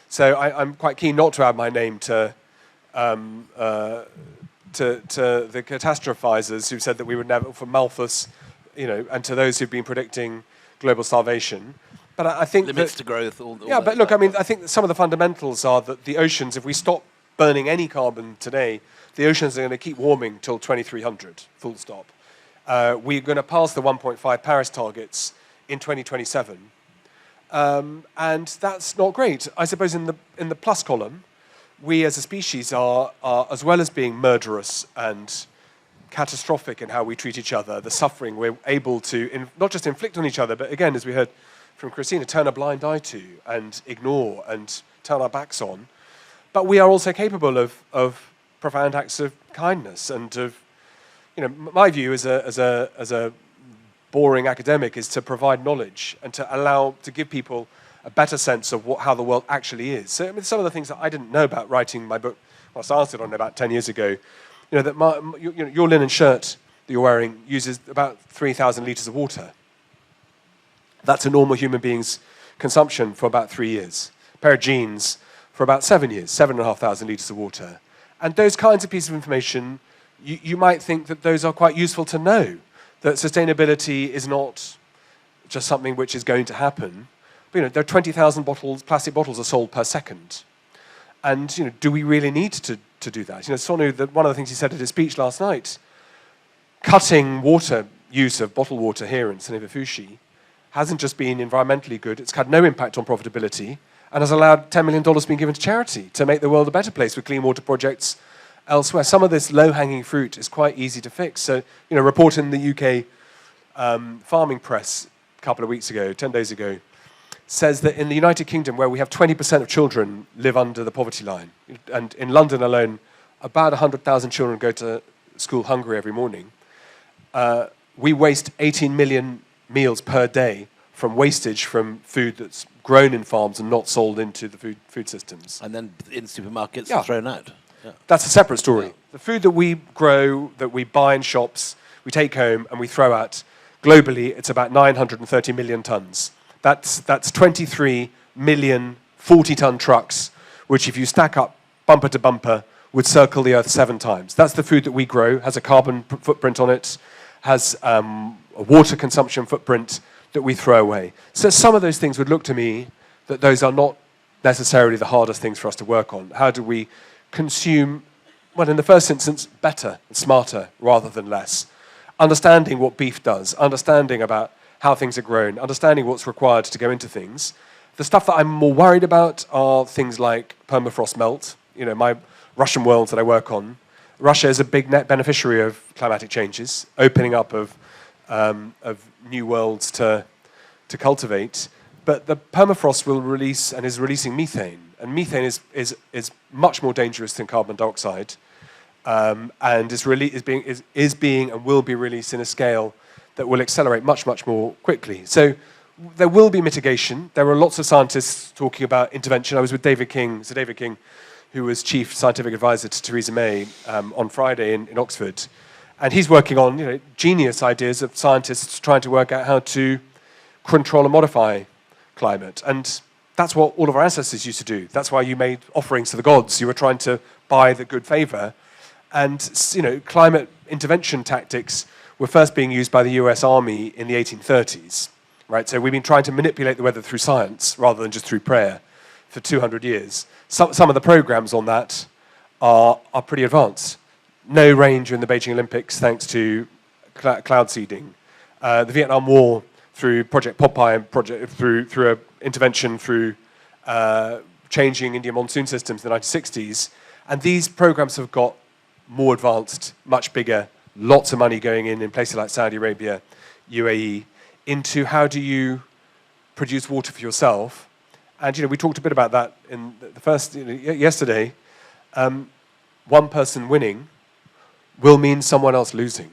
[SPEAKER 2] So I'm quite keen not to add my name to the catastrophizers who said that we would never, for Malthus, and to those who've been predicting global starvation. But I think
[SPEAKER 1] limits to growth.
[SPEAKER 2] But look, I mean, I think that some of the fundamentals are that the oceans, if we stop burning any carbon today, the oceans are going to keep warming till 2300, full stop. We're going to pass the 1.5 Paris targets in 2027, and that's not great. I suppose in the plus column, we as a species are as well as being murderous and catastrophic in how we treat each other, the suffering we're able to not just inflict on each other, but again, as we heard from Christina, turn a blind eye to and ignore and turn our backs on. But we are also capable of profound acts of kindness and of, my view as a boring academic is to provide knowledge and to give people a better sense of how the world actually is. So, I mean, some of the things that I didn't know about writing my book, I started on about 10 years ago, that your linen shirt that you're wearing uses about 3,000 litres of water. That's a normal human being's consumption for about 3 years. A pair of jeans for about 7 years, 7,500 litres of water. And those kinds of pieces of information, you might think that those are quite useful to know, that sustainability is not just something which is going to happen, But there are 20,000 plastic bottles are sold per second. And do we really need to do that? Sonu, one of the things he said at his speech last night, cutting water use of bottled water here in Sanifafushi hasn't just been environmentally good, it's had no impact on profitability, and has allowed $10 million being given to charity to make the world a better place with clean water projects elsewhere. Some of this low-hanging fruit is quite easy to fix. So, a report in the UK farming press a couple of weeks ago, 10 days ago, says that in the United Kingdom, where we have 20% of children live under the poverty line, and in London alone, about 100,000 children go to school hungry every morning, we waste 18 million meals per day from wastage from food that's grown in farms and not sold into the food systems.
[SPEAKER 1] And then in supermarkets and thrown out. Yeah.
[SPEAKER 2] That's a separate story. Yeah. The food that we grow, that we buy in shops, we take home and we throw out, globally, it's about 930 million tons. That's 23 million 40-ton trucks, which if you stack up bumper to bumper, would circle the Earth 7 times. That's the food that we grow, has a carbon footprint on it, has a water consumption footprint that we throw away. So some of those things would look to me that those are not necessarily the hardest things for us to work on. How do we consume, well, in the first instance, better and smarter rather than less? Understanding what beef does, understanding about how things are grown, understanding what's required to go into things. The stuff that I'm more worried about are things like permafrost melt. My Russian worlds that I work on, Russia is a big net beneficiary of climatic changes, opening up of new worlds to cultivate. But the permafrost will release and is releasing methane, and methane is much more dangerous than carbon dioxide, and is being and will be released in a scale that will accelerate much, much more quickly. So there will be mitigation. There are lots of scientists talking about intervention. I was with Sir David King, who was chief scientific advisor to Theresa May on Friday in Oxford. And he's working on genius ideas of scientists trying to work out how to control and modify climate. And that's what all of our ancestors used to do. That's why you made offerings to the gods. You were trying to buy the good favor. And climate intervention tactics were first being used by the US Army in the 1830s. Right? So we've been trying to manipulate the weather through science rather than just through prayer for 200 years. Some of the programs on that are pretty advanced. No rain during the Beijing Olympics thanks to cloud seeding. The Vietnam War through Project Popeye, through an intervention through changing Indian monsoon systems in the 1960s. And these programs have got more advanced, much bigger, lots of money going in places like Saudi Arabia, UAE, into how do you produce water for yourself. And we talked a bit about that in the first, yesterday. One person winning will mean someone else losing.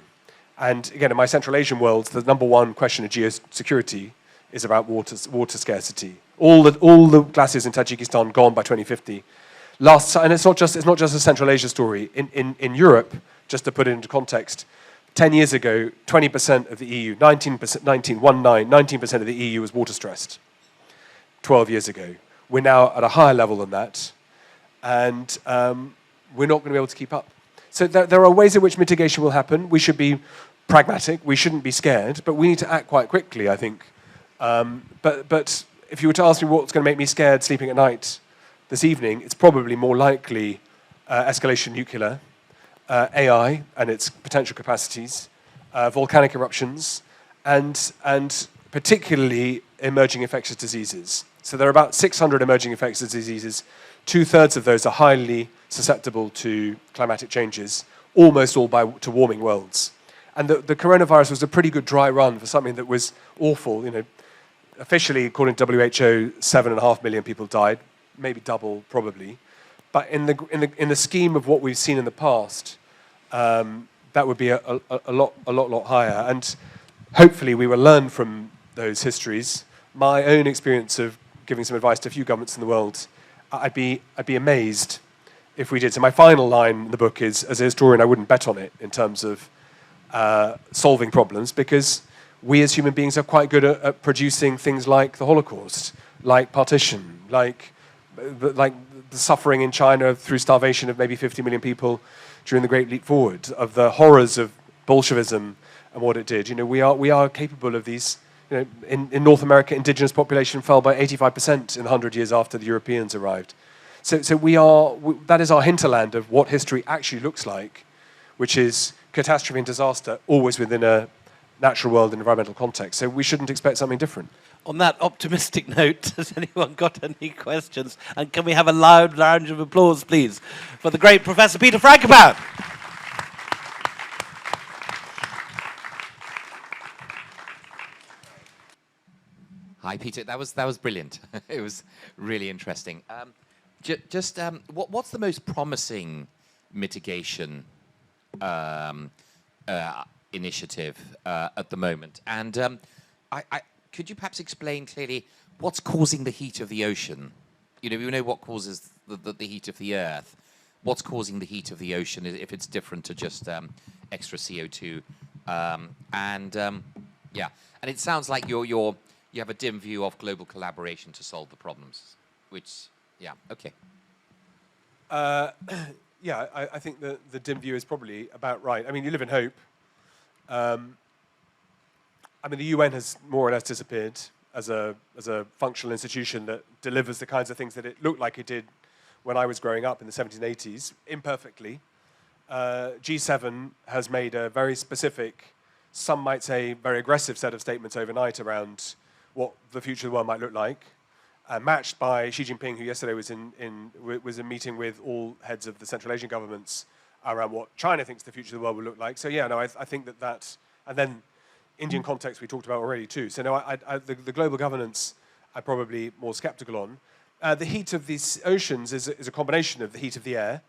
[SPEAKER 2] And again, in my Central Asian world, the number one question of geosecurity is about water scarcity. All the glaciers in Tajikistan gone by 2050. And it's not just a Central Asia story. In Europe, just to put it into context, 10 years ago, 20% of the EU, 19% of the EU was water stressed. 12 years ago. We're now at a higher level than that, and we're not going to be able to keep up. So there are ways in which mitigation will happen. We should be pragmatic. We shouldn't be scared, but we need to act quite quickly, I think. But if you were to ask me what's going to make me scared sleeping at night this evening, it's probably more likely escalation nuclear, AI and its potential capacities, volcanic eruptions, and particularly emerging infectious diseases. So there are about 600 emerging infectious diseases. 2/3 of those are highly susceptible to climatic changes, almost all to warming worlds. And the coronavirus was a pretty good dry run for something that was awful. Officially, according to WHO, 7.5 million people died, maybe double, probably. But in the scheme of what we've seen in the past, that would be a lot higher. And hopefully, we will learn from those histories. My own experience of giving some advice to a few governments in the world, I'd be amazed if we did. So my final line in the book is, as a historian, I wouldn't bet on it in terms of solving problems, because we as human beings are quite good at producing things like the Holocaust, like partition, like the suffering in China through starvation of maybe 50 million people during the Great Leap Forward, of the horrors of Bolshevism and what it did. We are capable of these in North America, indigenous population fell by 85% in the 100 years after the Europeans arrived. So that is our hinterland of what history actually looks like, which is catastrophe and disaster, always within a natural world and environmental context. So we shouldn't expect something different.
[SPEAKER 1] On that optimistic note, has anyone got any questions? And can we have a loud round of applause, please, for the great Professor Peter Frankopan?
[SPEAKER 3] Hi, Peter. That was brilliant. It was really interesting. What's the most promising mitigation initiative at the moment? And could you perhaps explain clearly what's causing the heat of the ocean? We know what causes the heat of the Earth. What's causing the heat of the ocean if it's different to just extra CO2? And it sounds like you have a dim view of global collaboration to solve the problems, which, okay.
[SPEAKER 2] I think the dim view is probably about right. I mean, you live in hope. The UN has more or less disappeared as a functional institution that delivers the kinds of things that it looked like it did when I was growing up in the 70s and 80s, imperfectly. G7 has made a very specific, some might say very aggressive set of statements overnight around what the future of the world might look like, matched by Xi Jinping, who yesterday was in meeting with all heads of the Central Asian governments around what China thinks the future of the world will look like. So I think that, and then Indian context we talked about already too. So the global governance I'm probably more skeptical on. The heat of these oceans is a combination of the heat of the air,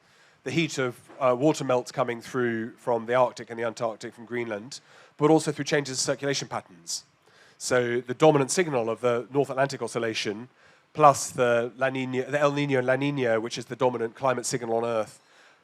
[SPEAKER 2] the heat of water melt coming through from the Arctic and the Antarctic from Greenland, but also through changes in circulation patterns. So the dominant signal of the North Atlantic Oscillation, plus the El Niño and La Niña, which is the dominant climate signal on Earth,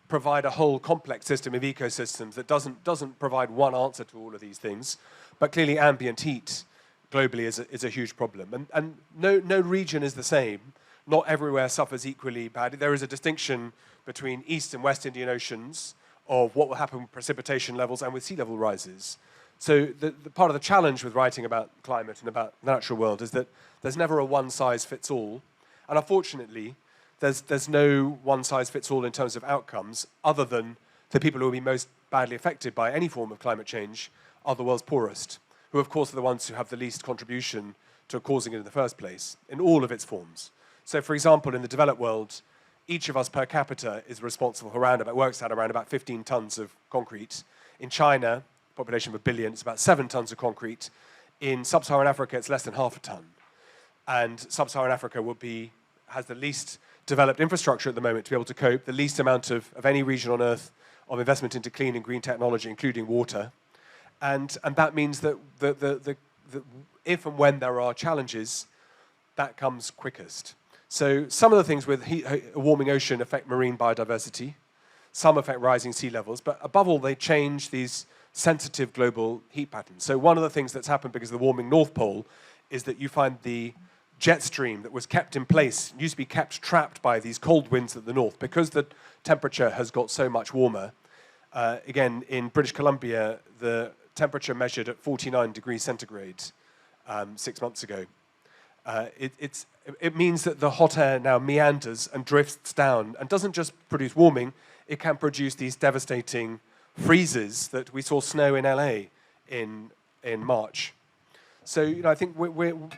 [SPEAKER 2] provide a whole complex system of ecosystems that doesn't provide one answer to all of these things, but clearly ambient heat globally is a huge problem. And no region is the same. Not everywhere suffers equally badly. There is a distinction between East and West Indian Oceans of what will happen with precipitation levels and with sea level rises. So the part of the challenge with writing about climate and about the natural world is that there's never a one-size-fits-all. And unfortunately, there's no one-size-fits-all in terms of outcomes, other than the people who will be most badly affected by any form of climate change are the world's poorest, who of course are the ones who have the least contribution to causing it in the first place, in all of its forms. So for example, in the developed world, each of us per capita is responsible for works out around about 15 tons of concrete. In China, population of 1 billion, it's about 7 tons of concrete. In sub-Saharan Africa, it's less than half a ton. And sub-Saharan Africa has the least developed infrastructure at the moment to be able to cope, the least amount of any region on Earth of investment into clean and green technology, including water. And that means that if and when there are challenges, that comes quickest. So some of the things with a warming ocean affect marine biodiversity. Some affect rising sea levels. But above all, they change these sensitive global heat patterns. So one of the things that's happened because of the warming North Pole is that you find the jet stream that was kept in place, used to be kept trapped by these cold winds at the north. Because the temperature has got so much warmer, again, in British Columbia, the temperature measured at 49 degrees centigrade 6 months ago. It means that the hot air now meanders and drifts down and doesn't just produce warming, it can produce these devastating freezes that we saw snow in LA in March. So I think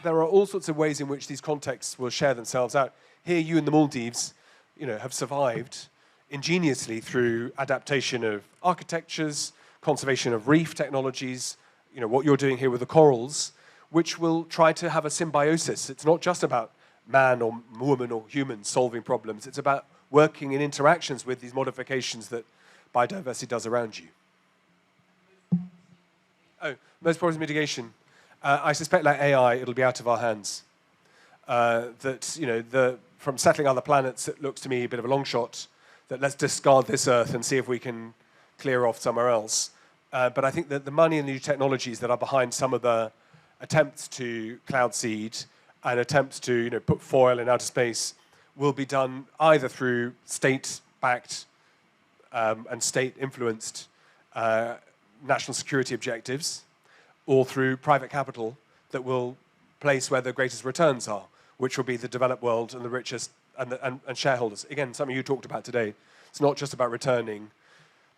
[SPEAKER 2] there are all sorts of ways in which these contexts will share themselves out. Here, you in the Maldives, have survived ingeniously through adaptation of architectures, conservation of reef technologies, what you're doing here with the corals, which will try to have a symbiosis. It's not just about man or woman or human solving problems. It's about working in interactions with these modifications that biodiversity does around you. Oh, most problems mitigation. I suspect, like AI, it'll be out of our hands. From settling other planets, it looks to me a bit of a long shot. That let's discard this Earth and see if we can clear off somewhere else. But I think that the money and new technologies that are behind some of the attempts to cloud seed and attempts to put foil in outer space will be done either through state-backed and state-influenced national security objectives, or through private capital that will place where the greatest returns are, which will be the developed world and the richest and shareholders. Again, something you talked about today. It's not just about returning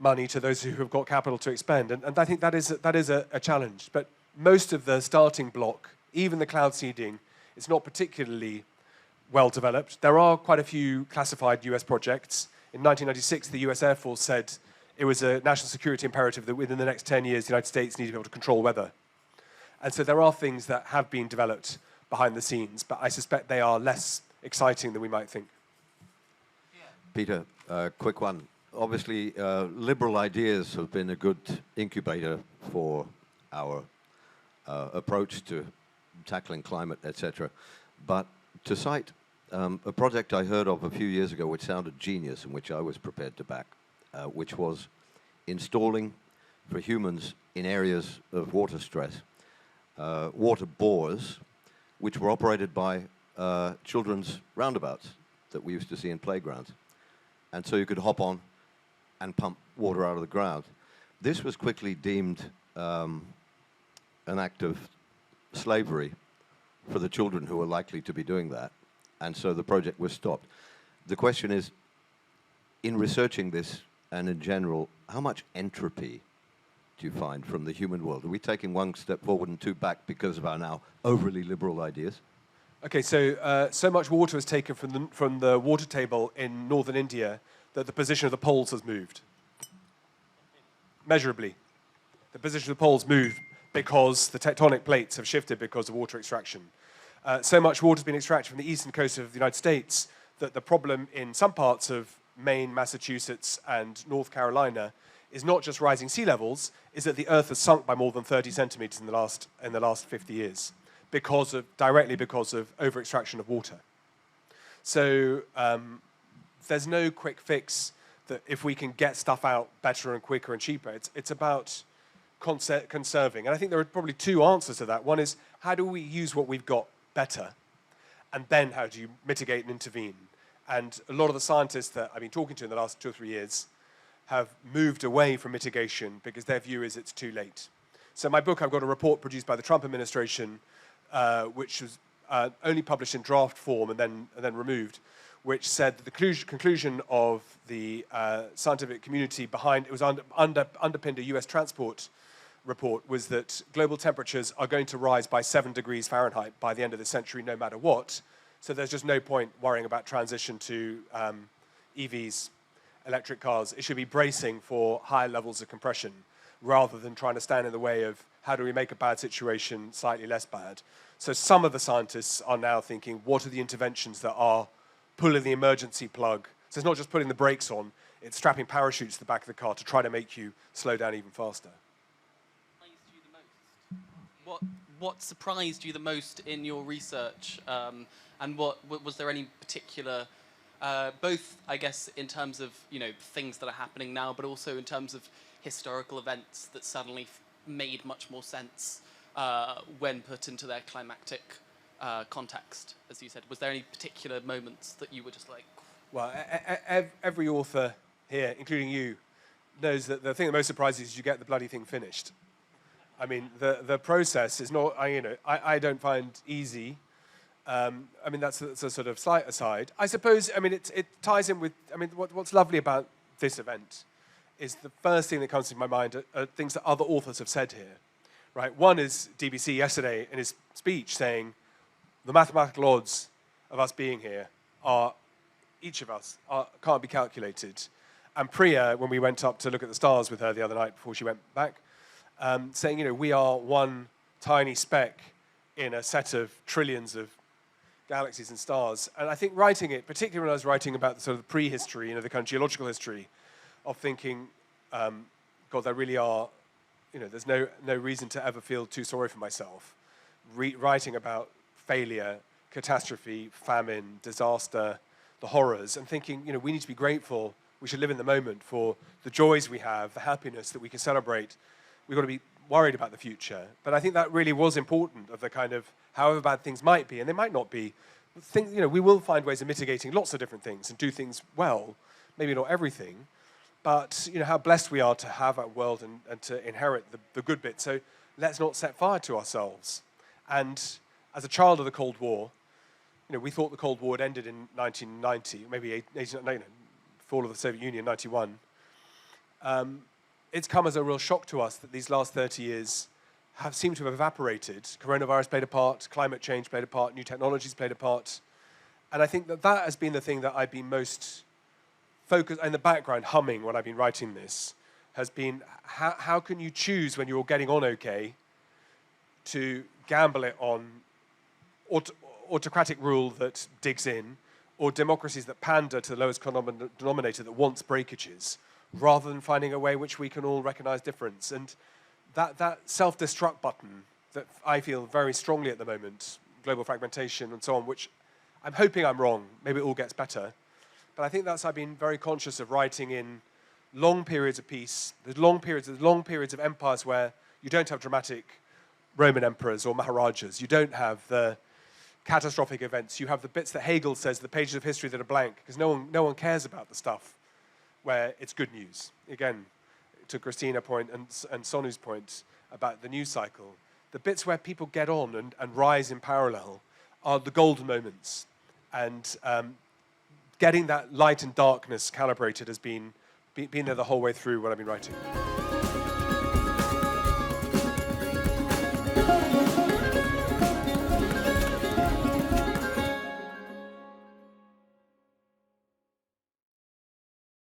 [SPEAKER 2] money to those who have got capital to expend. And I think that is a challenge. But most of the starting block, even the cloud seeding, is not particularly well developed. There are quite a few classified US projects. In 1996, the US Air Force said it was a national security imperative that within the next 10 years, the United States needed to be able to control weather. And so there are things that have been developed behind the scenes, but I suspect they are less exciting than we might think.
[SPEAKER 4] Peter, quick one. Obviously, liberal ideas have been a good incubator for our approach to tackling climate, etc. But to cite a project I heard of a few years ago which sounded genius and which I was prepared to back, which was installing for humans in areas of water stress, water bores, which were operated by children's roundabouts that we used to see in playgrounds. And so you could hop on and pump water out of the ground. This was quickly deemed an act of slavery for the children who were likely to be doing that. And so the project was stopped. The question is, in researching this and in general, how much entropy do you find from the human world? Are we taking one step forward and two back because of our now overly liberal ideas?
[SPEAKER 2] Okay, so so much water was taken from the water table in northern India that the position of the poles has moved. Measurably. The position of the poles moved because the tectonic plates have shifted because of water extraction. So much water has been extracted from the eastern coast of the United States that the problem in some parts of Maine, Massachusetts, and North Carolina is not just rising sea levels, is that the Earth has sunk by more than 30 centimeters in the last 50 years, directly because of over-extraction of water. So there's no quick fix that if we can get stuff out better and quicker and cheaper. It's about conserving. And I think there are probably two answers to that. One is, how do we use what we've got better? And then how do you mitigate and intervene? And a lot of the scientists that I've been talking to in the last 2 or 3 years have moved away from mitigation because their view is it's too late. So in my book, I've got a report produced by the Trump administration, which was only published in draft form and then removed, which said that the conclusion of the scientific community behind it was underpinned a US transport report was that global temperatures are going to rise by 7 degrees Fahrenheit by the end of the century, no matter what. So there's just no point worrying about transition to EVs, electric cars. It should be bracing for higher levels of compression rather than trying to stand in the way of how do we make a bad situation slightly less bad. So some of the scientists are now thinking, what are the interventions that are pulling the emergency plug? So it's not just putting the brakes on, it's strapping parachutes to the back of the car to try to make you slow down even faster.
[SPEAKER 5] What surprised you the most in your research, and what was there any particular, both I guess in terms of things that are happening now, but also in terms of historical events that suddenly made much more sense when put into their climactic context, as you said? Was there any particular moments that you were just like?
[SPEAKER 2] Well, every author here, including you, knows that the thing that most surprises you is you get the bloody thing finished. I mean, the process is not, I don't find easy. I mean, that's a sort of slight aside. I suppose, I mean, it ties in with, I mean, what's lovely about this event is the first thing that comes to my mind are things that other authors have said here, right? One is DBC yesterday in his speech saying, the mathematical odds of us being here are, each of us, can't be calculated. And Priya, when we went up to look at the stars with her the other night before she went back, saying, we are one tiny speck in a set of trillions of galaxies and stars. And I think writing it, particularly when I was writing about the sort of prehistory, the kind of geological history, of thinking, God, there really are, there's no reason to ever feel too sorry for myself. Writing about failure, catastrophe, famine, disaster, the horrors, and thinking, we need to be grateful. We should live in the moment for the joys we have, the happiness that we can celebrate. We've got to be worried about the future. But I think that really was important of the kind of, however bad things might be, and they might not be, we will find ways of mitigating lots of different things and do things well, maybe not everything, but how blessed we are to have our world and to inherit the good bit. So let's not set fire to ourselves. And as a child of the Cold War, we thought the Cold War had ended in 1990, maybe fall of the Soviet Union, 91. It's come as a real shock to us that these last 30 years have seemed to have evaporated. Coronavirus played a part, climate change played a part, new technologies played a part. And I think that has been the thing that I've been most focused, in the background humming when I've been writing this, has been how can you choose when you're getting on okay to gamble it on autocratic rule that digs in, or democracies that pander to the lowest common denominator that wants breakages, rather than finding a way which we can all recognize difference. And that self-destruct button that I feel very strongly at the moment, global fragmentation and so on, which I'm hoping I'm wrong, maybe it all gets better. But I think I've been very conscious of writing in long periods of peace. There's long periods of empires where you don't have dramatic Roman emperors or Maharajas. You don't have the catastrophic events. You have the bits that Hegel says, the pages of history that are blank, because no one cares about the stuff where it's good news. Again, to Christina's point and Sonu's point about the news cycle, the bits where people get on and rise in parallel are the golden moments. And getting that light and darkness calibrated has been there the whole way through what I've been writing.